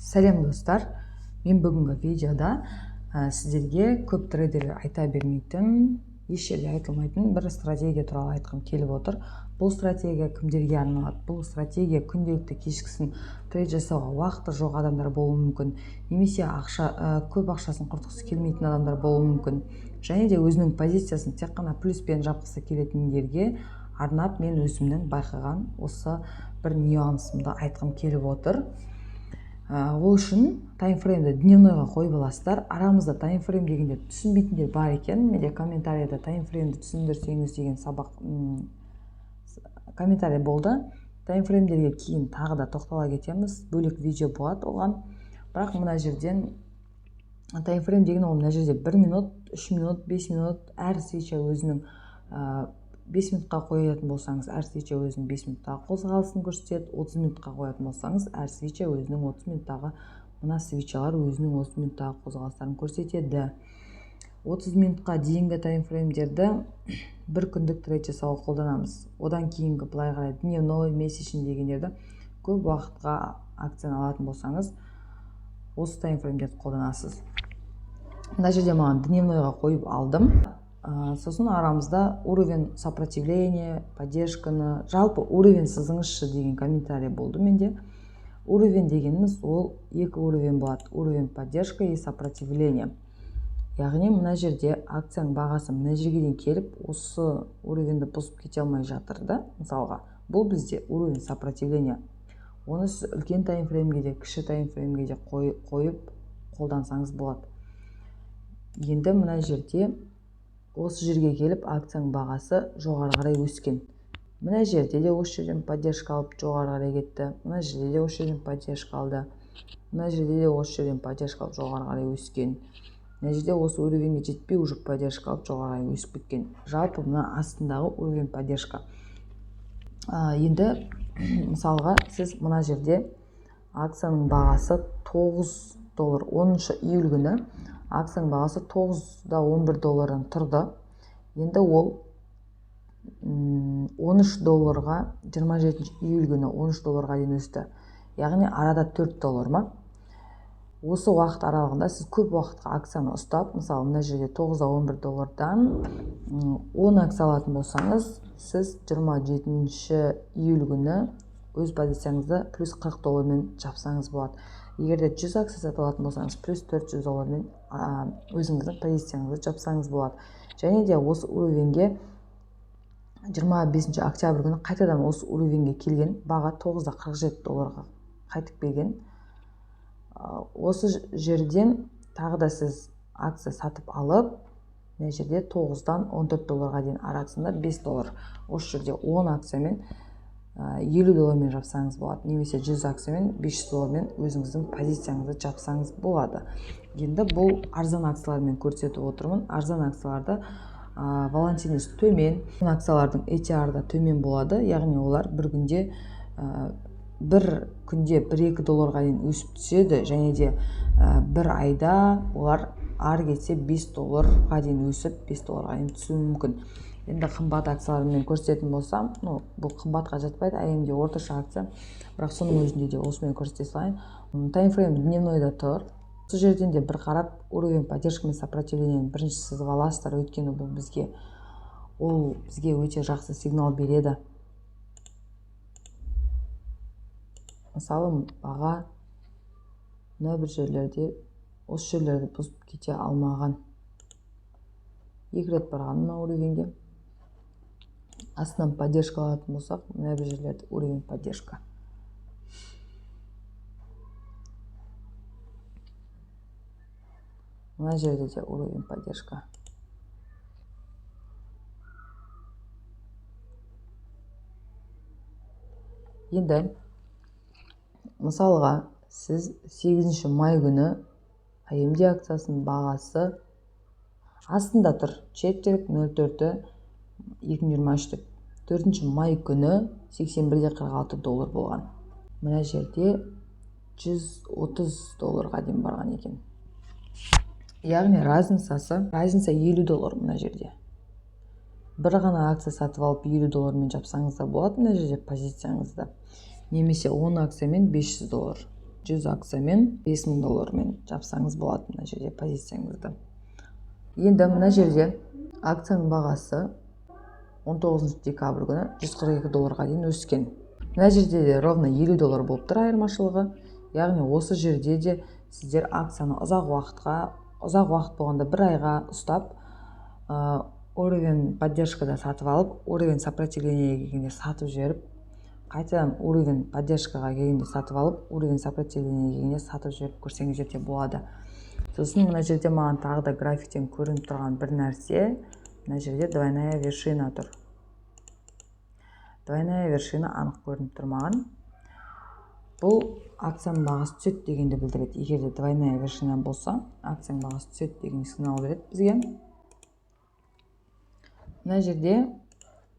Сәлем достар, мен бүгінгі видеода сіздерге көп трейдерлер айта бермейтін, еш жерде айтылмайтын бір стратегия туралы айтқым келіп отыр. Бұл стратегия кімдерге арналады? Бұл стратегия күнделікті кешкісін трейд жасауға уақыты жоқ адамдар болуы мүмкін, немесе көп ақшасын құртқысы келмейтін адамдар болуы мүмкін, және де өзінің позициясын тек қана плюспен жапқысы келетіндерге арнап мен өзімнің байқаған осы бір нюансымды айтқым келіп отыр. Ол үшін таймфреймді дневнойға қойып аласыздар. Арамызда таймфрейм дегенде түсінбейтіндер бар екен. Менде комментарийда таймфреймді түсіндірсеңіз деген комментарий болды. Таймфреймдерге кейін тағы да тоқтала кетеміз. Бөлек видео болады оған. Бірақ мына жерден таймфрейм деген ол мына жерде 1 минут, 3 минут, 5 минут әр свеча өзінің 5 минутқа қоятын болсаңыз, әр свеча өзінің 5 минуттағы қозғалысын көрсетеді. 30 минутқа қоятын болсаңыз, әр свеча өзінің 30 минуттағы, мына свечалар өзінің 30 минуттағы қозғалыстарын көрсетеді. 30 минутқа дейінгі таймфреймдерді бір күндік трейд жасауға қолданамыз. Одан кейінгі былай қарай дневной, месячный дегендерді көп уақытқа акцияны алатын болсаңыз, осы таймфреймдерді қолданасыз. Мына жерде маған дневнойға қойып алдым. Сосын арамызда уровень сопротивления, поддержканы, жалпы уровень сызыңызшы деген комментарий болды менде. Уровень дегеніміз ол екі уровень болады. Уровень поддержка и сопротивление. Яғни мына жерде акцияның бағасы мына жерге дейін келіп, осы уровеньді бұзып кете алмай жатыр да, мысалға. Бұл бізде уровень сопротивления. Оны сіз үлкен таймфреймге де, кіші таймфреймге де қойып қолдансаңыз болады. Енді мына жерде осы жерге келіп акцияның бағасы жоғары қарай өскен. Мына жерде де осы жерден поддержка алып жоғары қарай кетті. Мына жерде де осы жерден поддержка алды. Мына жерде де осы жерден поддержка алып жоғары қарай өскен. Мына жерде осы уровеньге жетпей уже поддержка алып жоғары қарай өсіп кеткен. Жалпы мына астындағы уровень поддержка. Енді мысалға сіз мына жерде акцияның бағасы $9, 10 июль күні акцияның бағасы $9.11 тұрды. Енді ол $13 27 июль күні $13 дейін өсті. Яғни арада $4 ма? Осы уақыт аралығында сіз көп уақытқа акцияны ұстап, мысалы мына жерде $9.11-дан 10 акция алатын болсаңыз, сіз 27 июль күні өз позицияңызды плюс $40 жапсаңыз болады. Егерде 100 акция сатып алатын болсаңыз, плюс $400 өзіңіздің позицияңызды жапсаңыз болады. Және де осы уровеньге 25 октябрь күні қайтадан осы уровеньге келген, баға $9.47 қайтып келген. Осы жерден тағы да сіз акция сатып алып, мына жерде $9-дан $14 дейін арасында $5. Осы жерде 10 акциямен $50 жапсаңыз болады, немесе 100 акциямен $500 өзіңіздің позицияңызды жапсаңыз болады. Енді бұл арзан акциялармен көрсетіп отырмын. Арзан акцияларда волатильность төмен, акциялардың ATR да төмен болады, яғни олар бір күнде $1-2 дейін өсіп түседі, және де бір айда олар ары кетсе $5 дейін өсіп, $5 дейін түсуі мүмкін. Енді қымбат акциялармен көрсететін болсам, бұл қымбатқа жатпайды, әлемде орташа акция, бірақ соның өзінде де осымен көрсете салайын. Таймфрейм дневнойда тұр. Осы жерден де бір қарап, уровень поддержка мен сопротивлениені бірінші сызып аласыздар, өйткені бұл бізге өте жақсы сигнал береді. Мысалы, баға мына бір жерлерде осы жерлерді бұзып кете алмаған. Екі рет барған мына уровеньге. Астынан поддержка алатын болсақ, мына бір жерлерде уровень поддержка. Мына жерде де уровень поддержка. Енді мысалға сіз 8 май күні AMD акциясының бағасы астында тұр, 4.04-2023. 4 май күні $81.46 болған. Мына жерде $130 дейін барған екен. Яғни разница $50 мына жерде. Бір ғана акция сатып алып $50 жапсаңыз да болады мына жерде позицияңызда. Немесе 10 акциямен $500. 100 акциямен $5000 жапсаңыз болады мына жерде позицияңызды. Енді мына жерде акцияның бағасы 19 декабрь күні $142 дейін өскен. Мына жерде де ровно $50 болып тұр айырмашылығы. Яғни осы жерде де сіздер акцияны ұзақ уақыт болғанда бір айға ұстап, уровень поддержкада сатып алып, уровень сопротивления келгенде сатып жіберіп, қайтадан уровень поддержкаға келгенде сатып алып, уровень сопротивления келгенде сатып жіберіп көрсеңіздер де болады. Сосын мына жерде маған тағы да графиктен көрініп тұрған бір нәрсе, мына жерде двойная вершина тұр. Двойная вершина анық көрініп тұр маған. Бұл акцияның бағасы түседі дегенді білдіреді. Егер де двойная вершина болса, акцияның бағасы түседі деген сигнал береді бізге. Мына жерде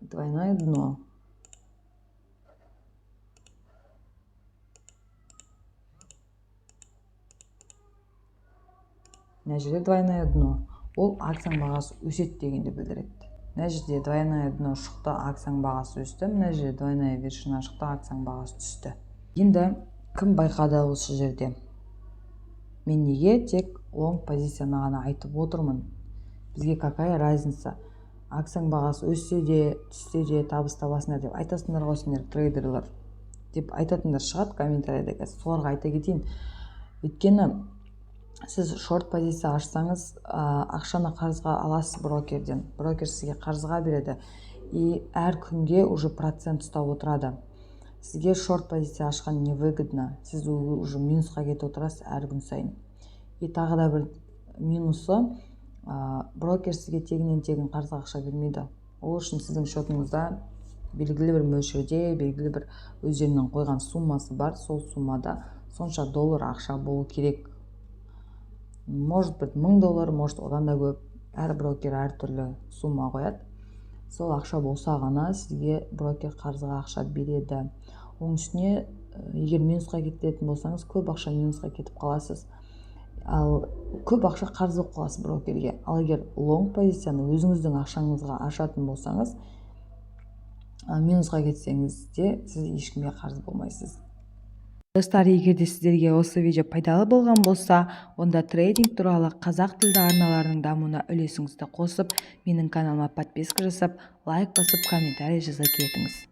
двойное дно. Мына жерде двойное дно. Ол акцияның бағасы өседі дегенді білдіреді. Мына жерде двойное дно шықты, акцияның бағасы өсті. Мына жерде двойная вершина шықты, акцияның бағасы түсті. Енді кім байқады осы жерде? Мен неге тек лонг позицияны ғана айтып отырмын? Бізге какая разница? Акцияның бағасы өссе де, түссе де табыс табасыңдар деп айтасыңдар ғой сендер трейдерлер деп айтатындар шығады комментарийде. Соларға айта кетейін. Өйткені сіз шорт позиция ашсаңыз, ақшаны қарызға аласыз брокерден. Брокер сізге қарызға береді и әр күнге уже процент ұстап отырады. Сізге шорт позиция ашқан невыгодно. Сіз уже минусқа кетіп отырасыз әр күн сайын. И тағы да бір минусы, брокер сізге тегінен қарызға ақша бермейді. Ол үшін сіздің шотыңызда белгілі бір мөлшерде, белгілі бір өздерінің қойған суммасы бар. Сол суммада сонша доллар ақша болу керек. Может быть $1000, может одан да көп. Әр брокер әртүрлі сумма қояды. Сол ақша болса ғана сізге брокер қарызға ақша береді. Оның үстіне, егер минусқа кететін болсаңыз, көп ақша минусқа кетіп қаласыз. Ал көп ақша қарыз болып қаласыз брокерге. Ал егер лонг позицияны өзіңіздің ақшаңызға ашатын болсаңыз, минусқа кетсеңіз де сіз ешкімге қарыз болмайсыз. Достар, егер де сіздерге осы видео пайдалы болған болса, онда трейдинг туралы қазақ тілді арналарының дамуына үлесіңізді қосып, менің каналыма подписка жасап, лайк басып, комментарий жаза кетіңіз.